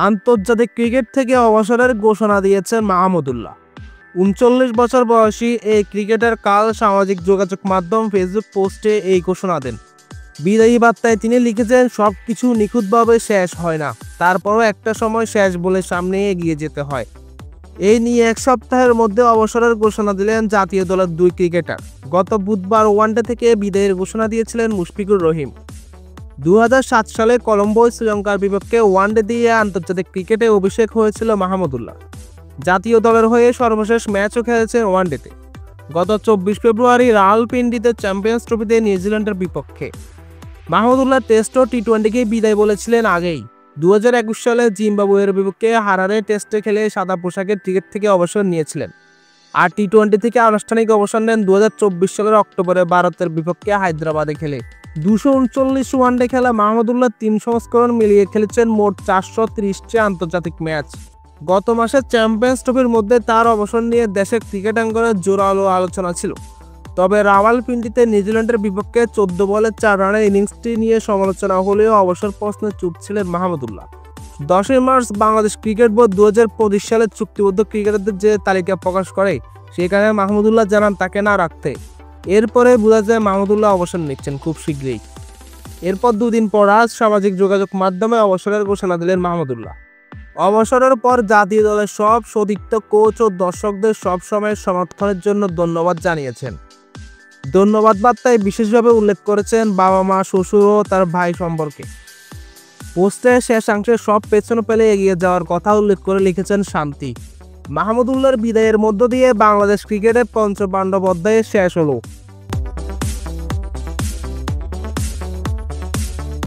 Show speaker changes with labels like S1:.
S1: আন্তর্জাতিক ক্রিকেট থেকে অবসরের ঘোষণা দিয়েছেন মাহমুদুল্লাহ। ৩৯ বছর বয়সী এই ক্রিকেটার কাল সামাজিক যোগাযোগ মাধ্যম ফেসবুক পোস্টে এই ঘোষণা দেন। বিদায়ী বার্তায় তিনি লিখেছেন, সবকিছু নিখুঁতভাবে শেষ হয় না, তারপরও একটা সময় শেষ বলে সামনে এগিয়ে যেতে হয়। এই নিয়ে এক সপ্তাহের মধ্যে অবসরের ঘোষণা দিলেন জাতীয় দলের দুই ক্রিকেটার। গত বুধবার ওয়ানডে থেকে বিদায়ের ঘোষণা দিয়েছিলেন মুশফিকুর রহিম। ২০০৭ সালে কলম্বোয় শ্রীলঙ্কার বিপক্ষে ওয়ানডে দিয়ে আন্তর্জাতিক ক্রিকেটে অভিষেক হয়েছিল মাহমুদুল্লাহ। জাতীয় দলের হয়ে সর্বশেষ ম্যাচও খেলেছেন ওয়ানডেতে। গত ২৪ ফেব্রুয়ারি রাওয়ালপিন্ডিতে চ্যাম্পিয়ন্স ট্রফিতে নিউজিল্যান্ডের বিপক্ষে। মাহমুদুল্লাহ টেস্ট ও টি-20কে বিদায় বলেছিলেন আগেই। ২০২১ সালে জিম্বাবুয়ের বিপক্ষে হারারে টেস্টে খেলে সাদা পোশাকের ক্রিকেট থেকে অবসর নিয়েছিলেন। আর টি-20 থেকে আনুষ্ঠানিক অবসর নেন ২০২৪ সালের অক্টোবরে ভারতের বিপক্ষে হায়দ্রাবাদে খেলে। ২৩৯ ওয়ানডে খেলা মাহমুদুল্লাহ ৩ সংস্করণ মিলিয়ে খেলেছেন মোট ৪৩০টি আন্তর্জাতিক ম্যাচ। গত মাসে চ্যাম্পিয়ন্স ট্রফির মধ্যে তার অবসর নিয়ে দেশের ক্রিকেটাঙ্গনে জোরালো আলোচনা ছিল। তবে রাওয়ালপিন্ডিতে নিউজিল্যান্ডের বিপক্ষে ১৪ বলে ৪ রানের ইনিংসটি নিয়ে সমালোচনা হলেও অবসর প্রশ্নে চুপ ছিলেন Mahmudullah. ১০ March Bangladesh cricket board ২০২৫ সালে চুক্তিবদ্ধ ক্রিকেটারদের যে তালিকা প্রকাশ করে, সেখানে মাহমুদুল্লাহ জানান তাকে না রাখতে। এরপরে বোঝা যায় মাহমুদুল্লাহ অবসর নিচ্ছেন খুব শীঘ্রই। এরপর দুদিন পর আজ সামাজিক যোগাযোগ মাধ্যমে অবসরের ঘোষণা দিলেন মাহমুদুল্লাহ। অবসরের পর জাতীয় দলের সব সতীর্থ, কোচ ও দর্শকদের সবসময়ের সমর্থনের জন্য ধন্যবাদ জানিয়েছেন। ধন্যবাদ বার্তায় বিশেষভাবে উল্লেখ করেছেন বাবা মা, শ্বশুর ও তার ভাই সম্পর্কে। পোস্টের শেষাংশে সব পেছনে ফেলে এগিয়ে যাওয়ার কথা উল্লেখ করে লিখেছেন শান্তি। মাহমুদুল্লাহর বিদায়ের মধ্য দিয়ে বাংলাদেশ ক্রিকেটের পঞ্চপাণ্ডব অধ্যায় শেষ হলো।